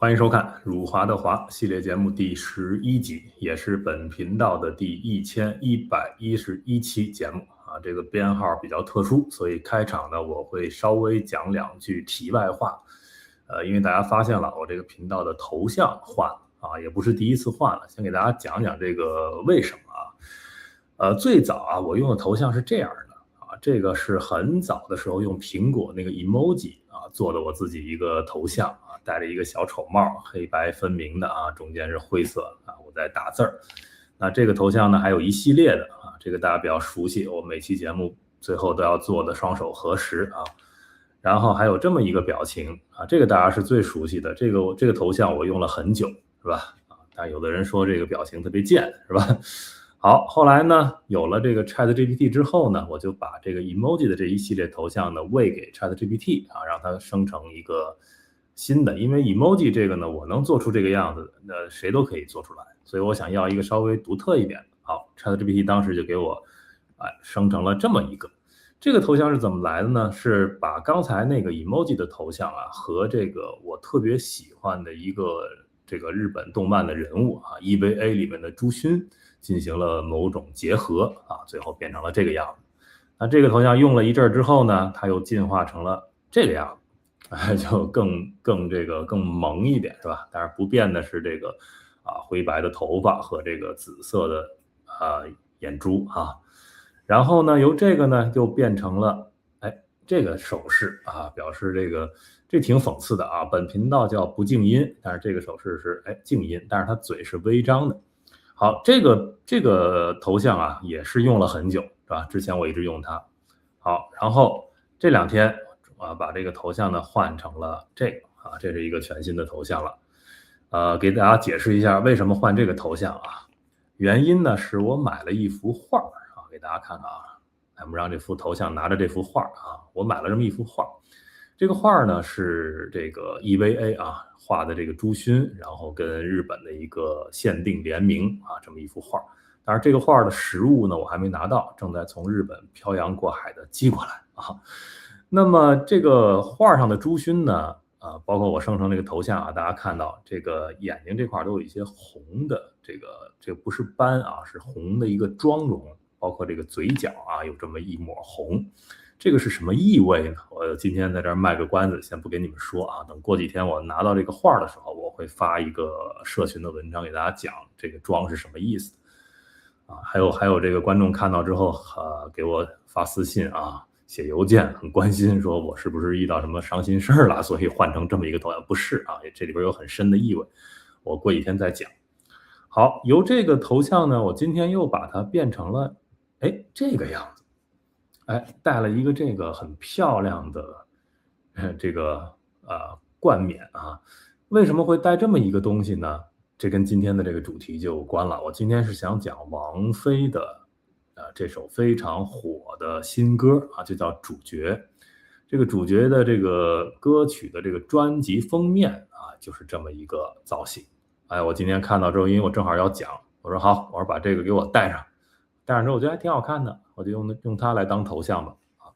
欢迎收看辱华的华系列节目第11集，也是本频道的第1111期节目啊。这个编号比较特殊，所以开场呢我会稍微讲两句题外话。因为大家发现了我这个频道的头像换了啊，也不是第一次换了，先给大家讲讲这个为什么啊。最早啊我用的头像是这样的啊，这个是很早的时候用苹果那个 emoji 啊做的我自己一个头像啊，戴着一个小丑帽，黑白分明的啊，中间是灰色啊，我在打字儿。那这个头像呢还有一系列的啊，这个大家比较熟悉，我每期节目最后都要做的双手合十啊。然后还有这么一个表情啊，这个大家是最熟悉的，这个头像我用了很久，是吧？啊，但有的人说这个表情特别贱，是吧？好，后来呢，有了这个 ChatGPT 之后呢，我就把这个 emoji 的这一系列头像呢喂给 ChatGPT 啊，让它生成一个新的，因为 emoji 这个呢，我能做出这个样子，那谁都可以做出来，所以我想要一个稍微独特一点的。好， ChatGPT 当时就给我生成了这么一个。这个头像是怎么来的呢？是把刚才那个 emoji 的头像啊和这个我特别喜欢的一个这个日本动漫的人物啊 EVA 里面的朱勋进行了某种结合啊，最后变成了这个样子。那这个头像用了一阵儿之后呢，它又进化成了这个样子，就更萌一点，是吧？当然不变的是这个灰白的头发和这个紫色的眼珠啊。然后呢，由这个呢就变成了这个手势啊，表示这挺讽刺的啊。本频道叫不静音，但是这个手势是静音，但是他嘴是微张的。好，这个头像啊也是用了很久，是吧？之前我一直用它。好，然后这两天把这个头像呢换成了这个啊，这是一个全新的头像了。给大家解释一下为什么换这个头像啊？原因呢是我买了一幅画啊，给大家看看啊。我们让这幅头像拿着这幅画啊，我买了这么一幅画。这个画呢是这个 EVA 啊画的这个朱勋，然后跟日本的一个限定联名啊这么一幅画。当然这个画的实物呢我还没拿到，正在从日本漂洋过海的寄过来啊。那么这个画上的朱勋呢包括我生成这个头像啊，大家看到这个眼睛这块都有一些红的，这个不是斑啊，是红的一个妆容，包括这个嘴角啊有这么一抹红。这个是什么意味呢？我今天在这儿卖个关子，先不给你们说啊。等过几天我拿到这个画的时候，我会发一个社群的文章给大家讲这个妆是什么意思啊。还有这个观众看到之后给我发私信啊，写邮件很关心，说我是不是遇到什么伤心事儿了，所以换成这么一个头像。不是啊，这里边有很深的意味，我过几天再讲。好，由这个头像呢，我今天又把它变成了这个样子。戴了一个这个很漂亮的这个冠冕啊。为什么会戴这么一个东西呢？这跟今天的这个主题就有关了。我今天是想讲王菲的这首非常火的新歌啊，就叫《主角》。这个主角的这个歌曲的这个专辑封面啊，就是这么一个造型。我今天看到之后，因为我正好要讲，我说好，我说把这个给我戴上。戴上之后我觉得还挺好看的，我就用它来当头像吧啊。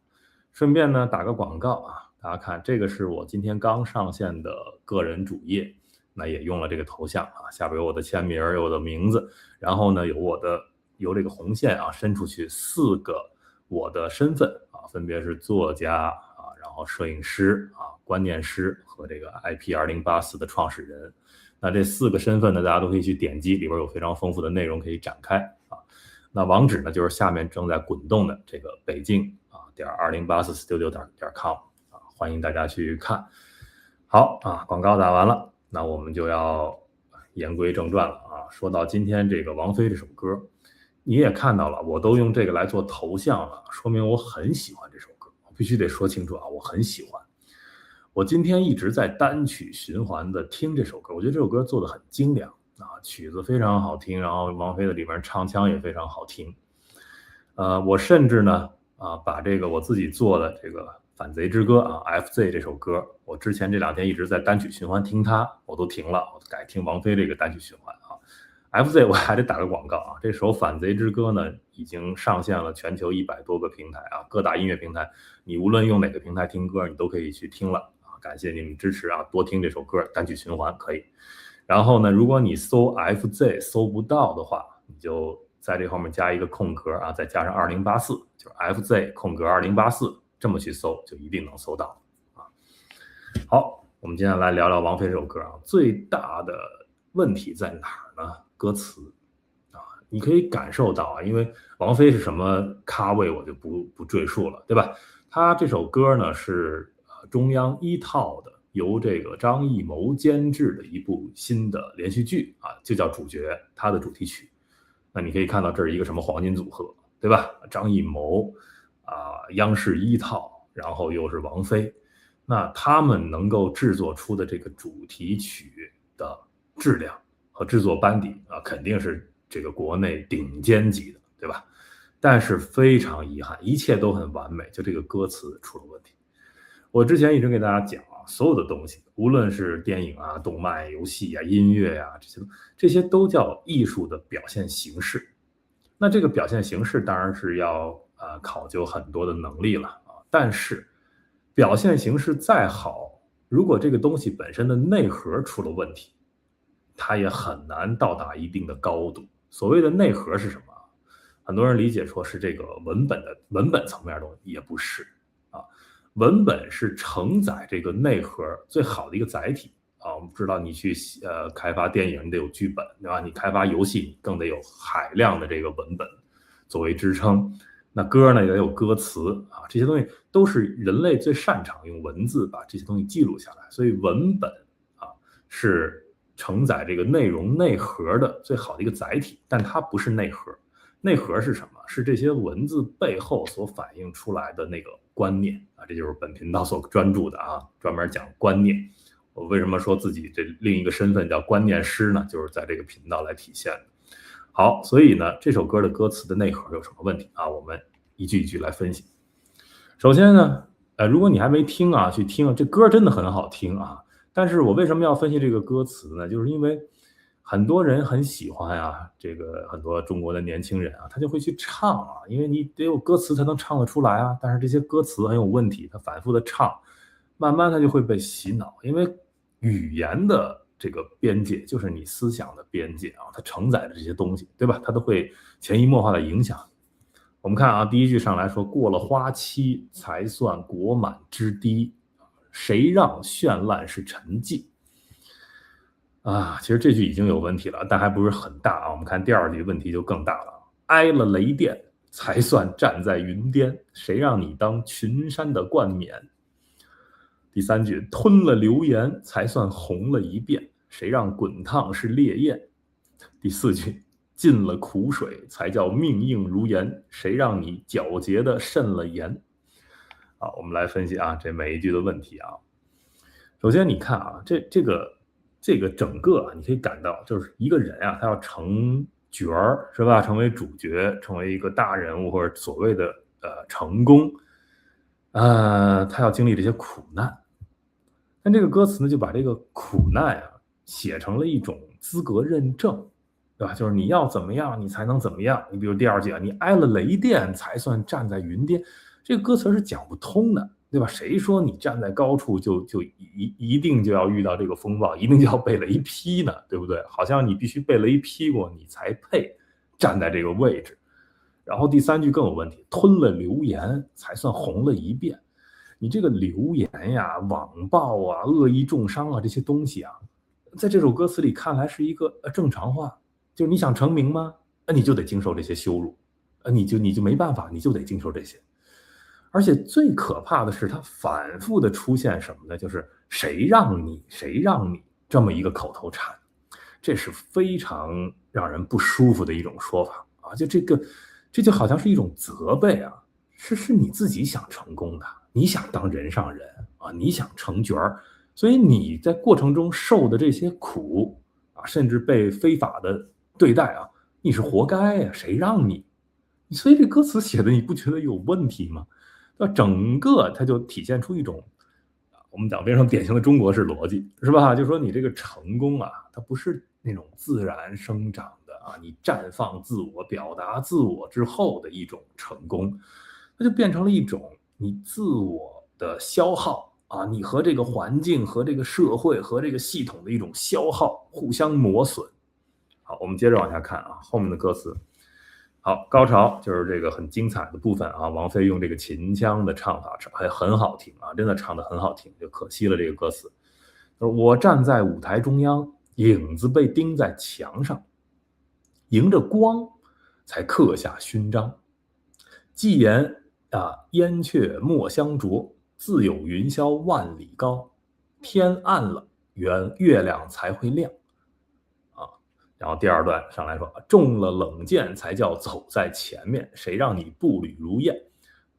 顺便呢打个广告啊，大家看这个是我今天刚上线的个人主页，那也用了这个头像啊，下边有我的签名，有我的名字，然后呢由这个红线啊伸出去4个我的身份啊，分别是作家啊，然后摄影师啊，观念师和这个 IP2084 的创始人。那这4个身份呢，大家都可以去点击，里边有非常丰富的内容可以展开啊。那网址呢，就是下面正在滚动的这个北京.2084studio.com 啊，欢迎大家去看。好啊，广告打完了，那我们就要言归正传了啊。说到今天这个王菲这首歌，你也看到了，我都用这个来做头像了，说明我很喜欢这首歌。我必须得说清楚啊，我很喜欢。我今天一直在单曲循环的听这首歌，我觉得这首歌做的很精良啊，曲子非常好听，然后王菲的里边唱腔也非常好听。我甚至呢把这个我自己做的这个反贼之歌啊 FZ 这首歌，我之前这2天一直在单曲循环听它，我都停了，我改听王菲这个单曲循环啊。FZ 我还得打个广告啊，这首反贼之歌呢已经上线了全球100多个平台啊，各大音乐平台，你无论用哪个平台听歌，你都可以去听了啊，感谢你们支持啊，多听这首歌，单曲循环可以。然后呢，如果你搜 FZ 搜不到的话，你就在这后面加一个空格啊，再加上2084，就是 FZ 空格2084，这么去搜就一定能搜到啊。好，我们接下来聊聊王菲这首歌啊，最大的问题在哪儿呢？歌词啊，你可以感受到啊，因为王菲是什么咖位我就不赘述了，对吧？她这首歌呢是中央一套的，由这个张艺谋监制的一部新的连续剧啊，就叫《主角》，它的主题曲。那你可以看到这是一个什么黄金组合，对吧？张艺谋央视一套，然后又是王菲，那他们能够制作出的这个主题曲的质量和制作班底啊，肯定是这个国内顶尖级的，对吧？但是非常遗憾，一切都很完美，就这个歌词出了问题。我之前一直给大家讲啊，所有的东西，无论是电影啊、动漫、游戏啊、音乐啊，这些都叫艺术的表现形式。那这个表现形式当然是要考究很多的能力了啊，但是表现形式再好，如果这个东西本身的内核出了问题，它也很难到达一定的高度。所谓的内核是什么？很多人理解说是这个文本层面的东西，也不是啊。文本是承载这个内核最好的一个载体啊。我们知道你去开发电影，你得有剧本，对吧？你开发游戏，更得有海量的这个文本作为支撑。那歌呢也得有歌词啊，这些东西都是人类最擅长用文字把这些东西记录下来。所以文本啊是承载这个内容内核的最好的一个载体，但它不是内核。内核是什么？是这些文字背后所反映出来的那个观念啊，这就是本频道所专注的啊，专门讲观念。我为什么说自己这另一个身份叫观念师呢？就是在这个频道来体现的。好，所以呢，这首歌的歌词的内核有什么问题啊？我们一句一句来分析。首先呢，如果你还没听啊，去听，这歌真的很好听啊。但是我为什么要分析这个歌词呢？就是因为很多人很喜欢啊，这个很多中国的年轻人啊，他就会去唱啊，因为你得有歌词才能唱得出来啊。但是这些歌词很有问题，他反复的唱，慢慢他就会被洗脑，因为语言的这个边界就是你思想的边界啊，它承载的这些东西，对吧？它都会潜移默化的影响。我们看啊，第一句上来说，过了花期才算国满之堤，谁让绚烂是沉寂。啊，其实这句已经有问题了，但还不是很大啊。我们看第二句，问题就更大了。挨了雷电才算站在云巅，谁让你当群山的冠冕？第三句，吞了流言才算红了一遍，谁让滚烫是烈焰？第四句，进了苦水才叫命硬如盐，谁让你皎洁的渗了盐？好，我们来分析啊，这每一句的问题啊。首先你看啊，这个整个你可以感到，就是一个人啊，他要成角儿是吧？成为主角，成为一个大人物或者所谓的成功，他要经历这些苦难。但这个歌词呢，就把这个苦难啊写成了一种资格认证，对吧？就是你要怎么样，你才能怎么样。你比如第二句啊，你挨了雷电才算站在云巅，这个歌词是讲不通的。对吧？谁说你站在高处就一定就要遇到这个风暴，一定就要被雷劈呢？对不对？好像你必须被雷劈过，你才配站在这个位置。然后第三句更有问题，吞了流言才算红了一遍。你这个流言呀、网暴啊、恶意重伤啊这些东西啊，在这首歌词里看来是一个正常话，就是你想成名吗？那你就得经受这些羞辱，你就没办法，你就得经受这些。而且最可怕的是，它反复的出现什么呢？就是谁让你这么一个口头禅，这是非常让人不舒服的一种说法啊！这就好像是一种责备啊，是你自己想成功的，你想当人上人啊，你想成角儿，所以你在过程中受的这些苦啊，甚至被非法的对待啊，你是活该呀！谁让你？所以这歌词写的你不觉得有问题吗？那整个它就体现出一种，我们讲非常典型的中国式逻辑，是吧？就说你这个成功啊，它不是那种自然生长的啊，你绽放自我、表达自我之后的一种成功，它就变成了一种你自我的消耗啊，你和这个环境、和这个社会、和这个系统的一种消耗，互相磨损。好，我们接着往下看啊，后面的歌词。好，高潮就是这个很精彩的部分啊，王菲用这个秦腔的唱法，还很好听啊，真的唱得很好听，就可惜了这个歌词。就是我站在舞台中央，影子被钉在墙上，迎着光才刻下勋章。既言燕雀莫相着，自有云霄万里高。天暗了，月亮才会亮。然后第二段上来说，中了冷箭才叫走在前面，谁让你步履如燕？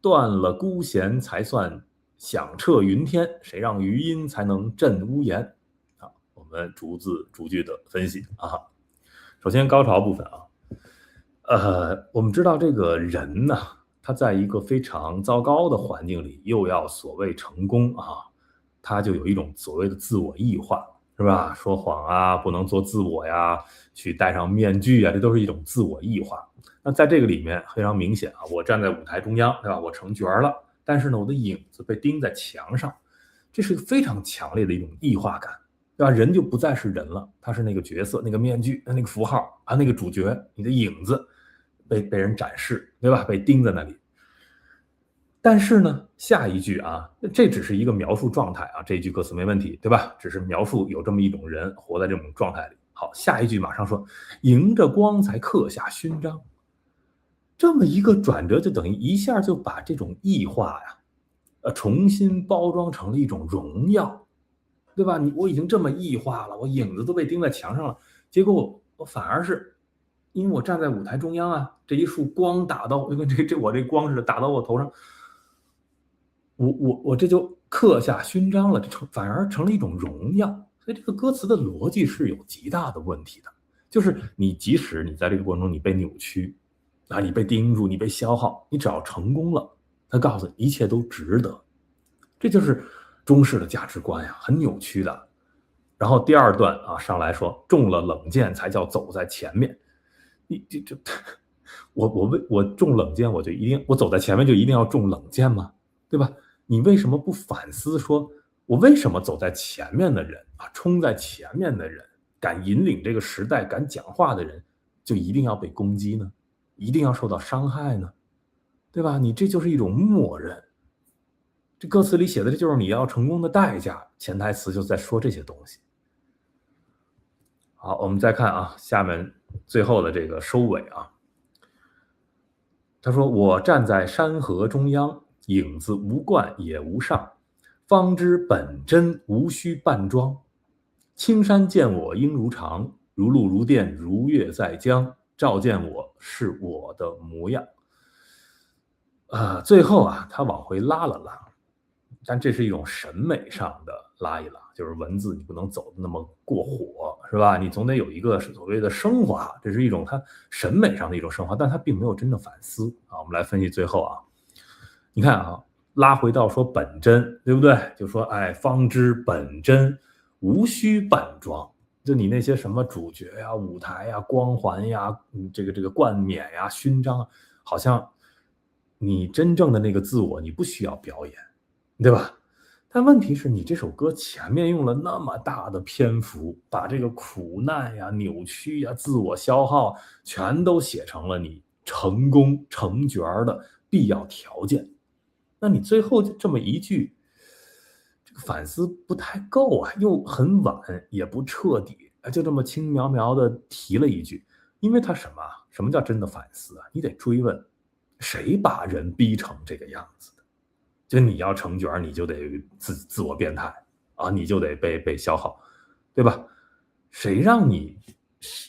断了孤弦才算响彻云天，谁让余音才能震屋檐？我们逐字逐句的分析啊。首先高潮部分啊，我们知道这个人呢，他在一个非常糟糕的环境里，又要所谓成功啊，他就有一种所谓的自我异化。是吧？说谎啊，不能做自我呀，去戴上面具啊，这都是一种自我异化。那在这个里面非常明显啊，我站在舞台中央，对吧？我成角了，但是呢，我的影子被钉在墙上，这是非常强烈的一种异化感，对吧？人就不再是人了，他是那个角色、那个面具、那个符号啊，那个主角，你的影子被人展示，对吧？被钉在那里。但是呢，下一句啊，这只是一个描述状态啊，这一句歌词没问题，对吧？只是描述有这么一种人活在这种状态里。好，下一句马上说，迎着光才刻下勋章。这么一个转折，就等于一下就把这种异化呀，重新包装成了一种荣耀，对吧？我已经这么异化了，我影子都被钉在墙上了，结果我反而是，因为我站在舞台中央啊，这一束光打到，就跟我这光似的打到我头上。我这就刻下勋章了，反而成了一种荣耀。所以这个歌词的逻辑是有极大的问题的，就是即使你在这个过程中你被扭曲啊，你被钉住，你被消耗，你只要成功了，他告诉你一切都值得。这就是中式的价值观呀，很扭曲的。然后第二段啊上来说，中了冷箭才叫走在前面。我中冷箭，我走在前面就一定要中冷箭吗？对吧？你为什么不反思说，我为什么走在前面的人啊，冲在前面的人，敢引领这个时代、敢讲话的人，就一定要被攻击呢？一定要受到伤害呢？对吧？你这就是一种默认。这歌词里写的这就是你要成功的代价，潜台词就在说这些东西。好，我们再看啊，下面最后的这个收尾啊，他说：“我站在山河中央。”影子无冠也无上，方知本真无需扮装。青山见我应如常，如露如电如月在江，照见我是我的模样。最后啊，他往回拉了拉，但这是一种审美上的拉一拉，就是文字你不能走的那么过火，是吧？你总得有一个所谓的升华，这是一种他审美上的一种升华，但他并没有真的反思啊。我们来分析最后啊。你看啊，拉回到说本真，对不对？就说方知本真，无需扮装。就你那些什么主角呀、舞台呀、光环呀、这个冠冕呀、勋章，好像你真正的那个自我，你不需要表演，对吧？但问题是你这首歌前面用了那么大的篇幅，把这个苦难呀、扭曲呀、自我消耗，全都写成了你成功成角的必要条件。那你最后就这么一句，这个反思不太够啊，又很晚，也不彻底，就这么轻描描的提了一句。因为他什么叫真的反思啊？你得追问，谁把人逼成这个样子的？就你要成角，你就得自我变态啊，你就得被消耗，对吧？谁让你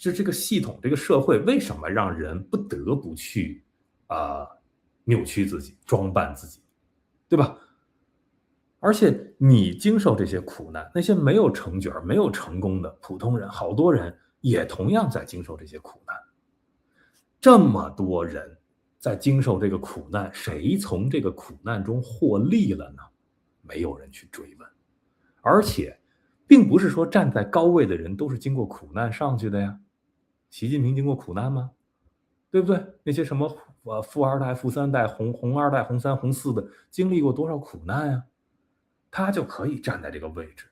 就这个系统、这个社会为什么让人不得不去扭曲自己、装扮自己？对吧？而且你经受这些苦难，那些没有成角、没有成功的普通人，好多人也同样在经受这些苦难。这么多人在经受这个苦难，谁从这个苦难中获利了呢？没有人去追问。而且，并不是说站在高位的人都是经过苦难上去的呀。习近平经过苦难吗？对不对？那些什么富二代、富三代、红二代、红三、红四的，经历过多少苦难呀？他就可以站在这个位置。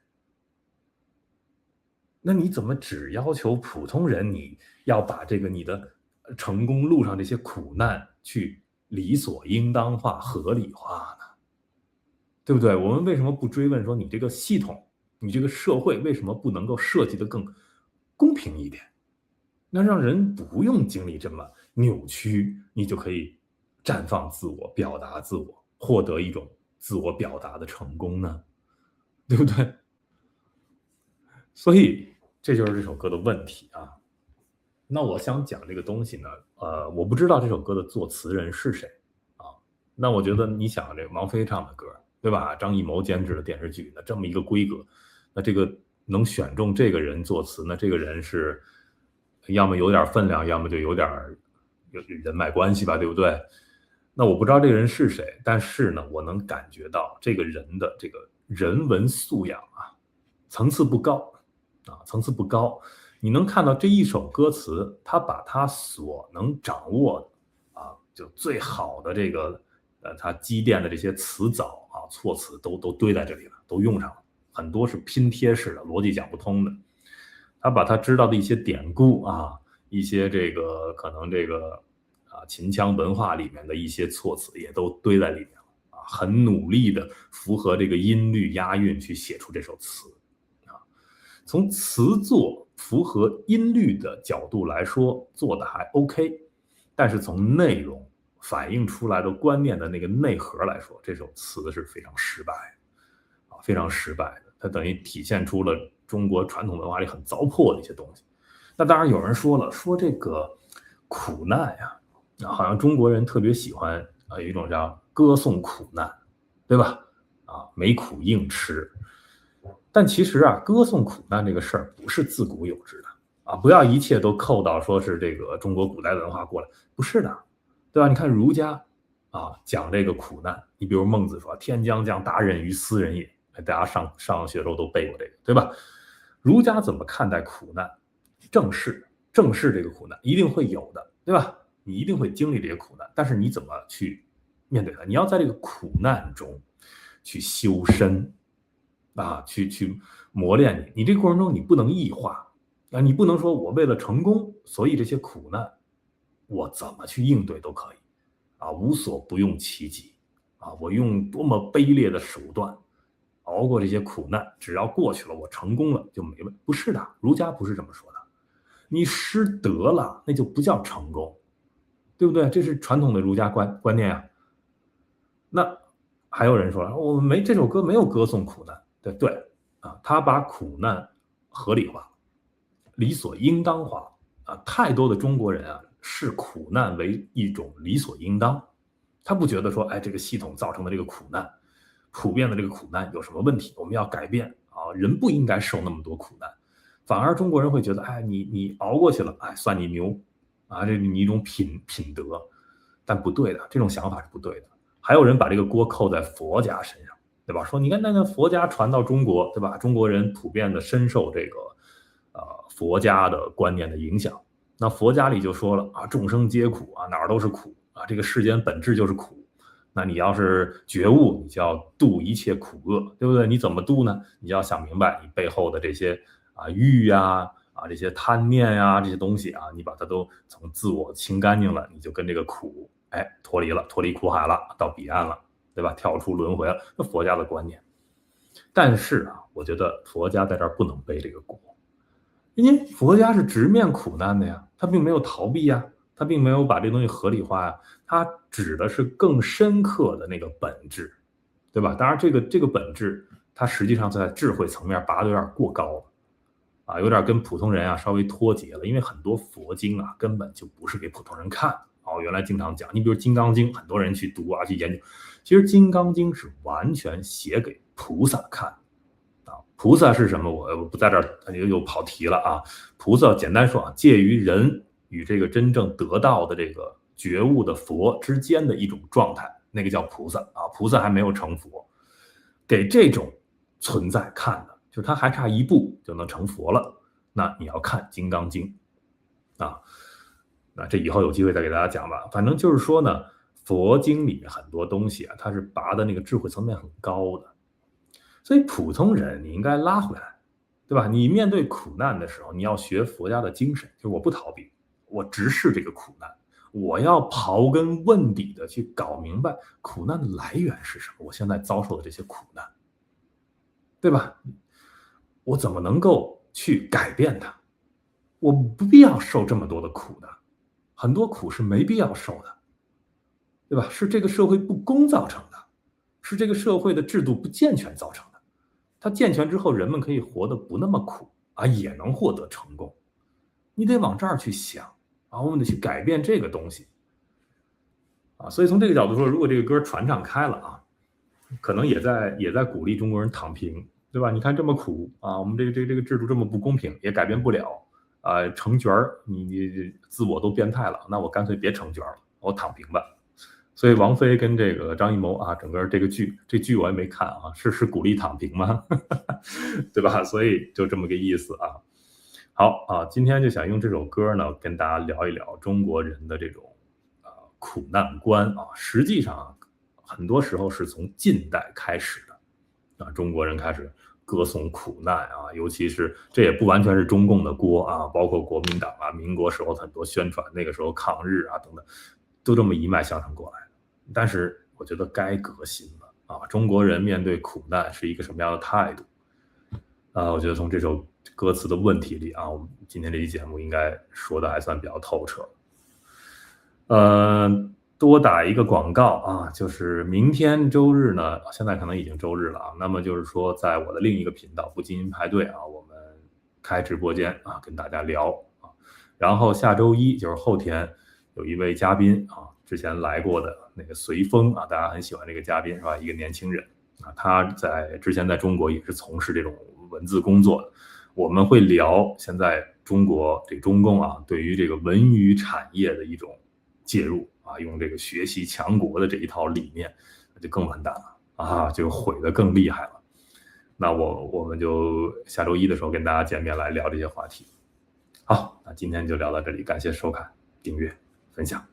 那你怎么只要求普通人你要把这个你的成功路上这些苦难去理所应当化、合理化呢？对不对？我们为什么不追问说你这个系统、你这个社会为什么不能够设计得更公平一点？那让人不用经历这么扭曲，你就可以绽放自我、表达自我，获得一种自我表达的成功呢？对不对？所以这就是这首歌的问题啊。那我想讲这个东西呢，我不知道这首歌的作词人是谁啊。那我觉得你想这个王菲唱的歌，对吧？张艺谋监制的电视剧，那这么一个规格，那这个能选中这个人作词，那这个人是要么有点分量，要么就有点人脉关系吧，对不对？那我不知道这个人是谁，但是呢，我能感觉到这个人的这个人文素养啊，层次不高啊，层次不高。你能看到这一首歌词，他把他所能掌握的啊，就最好的这个他积淀的这些词藻啊、措辞都堆在这里了，都用上了，很多是拼贴式的，逻辑讲不通的。他把他知道的一些典故啊，一些这个可能这个秦腔文化里面的一些措辞也都堆在里面了啊，很努力的符合这个音律押韵去写出这首词啊。从词作符合音律的角度来说，做的还 OK， 但是从内容反映出来的观念的那个内核来说，这首词是非常失败的啊，非常失败的。它等于体现出了中国传统文化里很糟粕的一些东西。那当然有人说了，说这个苦难呀，好像中国人特别喜欢有一种叫歌颂苦难，对吧？啊，没苦硬吃。但其实啊，歌颂苦难这个事儿不是自古有之的啊，不要一切都扣到说是这个中国古代文化过来，不是的，对吧？你看儒家啊讲这个苦难，你比如孟子说“天将降大任于斯人也”，大家上学的时候都背过这个，对吧？儒家怎么看待苦难？正视这个苦难一定会有的，对吧？你一定会经历这些苦难，但是你怎么去面对它？你要在这个苦难中去修身啊，去磨练你这个过程中你不能异化啊，你不能说我为了成功，所以这些苦难我怎么去应对都可以啊，无所不用其极啊，我用多么卑劣的手段熬过这些苦难，只要过去了，我成功了就没问题。不是的，儒家不是这么说的。你失德了，那就不叫成功，对不对？这是传统的儒家观念啊。那还有人说了，我们这首歌没有歌颂苦难，对啊，他把苦难合理化、理所应当化啊。太多的中国人啊，视苦难为一种理所应当，他不觉得说，哎，这个系统造成的这个苦难，普遍的这个苦难有什么问题？我们要改变啊，人不应该受那么多苦难。反而中国人会觉得，哎，你熬过去了，哎，算你牛啊，这你一种品德，但不对的，这种想法是不对的。还有人把这个锅扣在佛家身上，对吧？说你看那个佛家传到中国，对吧？中国人普遍的深受这个佛家的观念的影响。那佛家里就说了啊，众生皆苦啊，哪儿都是苦啊，这个世间本质就是苦。那你要是觉悟，你就要度一切苦厄，对不对？你怎么度呢？你就要想明白你背后的这些欲呀这些贪念呀这些东西啊，你把它都从自我清干净了，你就跟这个苦脱离苦海了，到彼岸了，对吧？跳出轮回了，这佛家的观念。但是啊，我觉得佛家在这儿不能背这个锅，因为佛家是直面苦难的呀，他并没有逃避呀，他并没有把这东西合理化呀，他指的是更深刻的那个本质，对吧？当然，这个本质，它实际上在智慧层面拔得有点过高了。啊，有点跟普通人稍微脱节了，因为很多佛经根本就不是给普通人看。原来经常讲，你比如《金刚经》，很多人去读去研究，其实《金刚经》是完全写给菩萨看的。菩萨是什么？我不在这儿又跑题了啊。菩萨简单说介于人与这个真正得到的这个觉悟的佛之间的一种状态，那个叫菩萨啊。菩萨还没有成佛，给这种存在看的。就是他还差一步就能成佛了，那你要看《金刚经》啊，那这以后有机会再给大家讲吧。反正就是说呢，佛经里面很多东西它是拔的那个智慧层面很高的。所以普通人你应该拉回来，对吧？你面对苦难的时候，你要学佛家的精神，就是我不逃避，我直视这个苦难，我要刨根问底的去搞明白苦难的来源是什么，我现在遭受的这些苦难，对吧？我怎么能够去改变它？我不必要受这么多的苦的，很多苦是没必要受的，对吧？是这个社会不公造成的，是这个社会的制度不健全造成的。它健全之后，人们可以活得不那么苦啊，也能获得成功。你得往这儿去想啊，我们得去改变这个东西啊。所以从这个角度说，如果这个歌传唱开了啊，可能也在鼓励中国人躺平，对吧？你看这么苦啊，我们这个制度这么不公平，也改变不了啊，成角儿，你自我都变态了，那我干脆别成角了，我躺平吧。所以王菲跟这个张艺谋啊，整个这个剧我也没看啊，是鼓励躺平吗？对吧？所以就这么个意思啊。好啊，今天就想用这首歌呢，跟大家聊一聊中国人的这种苦难观啊。实际上啊，很多时候是从近代开始的啊，中国人开始歌颂苦难啊，尤其是这也不完全是中共的锅啊，包括国民党啊，民国时候很多宣传，那个时候抗日啊等等，都这么一脉相承过来的。但是我觉得该革新了啊！中国人面对苦难是一个什么样的态度啊？我觉得从这首歌词的问题里啊，我们今天这期节目应该说的还算比较透彻。多打一个广告啊，就是明天周日呢，现在可能已经周日了啊。那么就是说，在我的另一个频道不精英派对啊，我们开直播间啊，跟大家聊啊。然后下周一就是后天，有一位嘉宾啊，之前来过的那个随风啊，大家很喜欢这个嘉宾是吧？一个年轻人啊，他之前在中国也是从事这种文字工作的。我们会聊现在中国这中共啊，对于这个文娱产业的一种介入啊，用这个学习强国的这一套理念，那就更完蛋了啊，就毁得更厉害了。那我们就下周一的时候跟大家见面来聊这些话题。好，那今天就聊到这里，感谢收看、订阅、分享。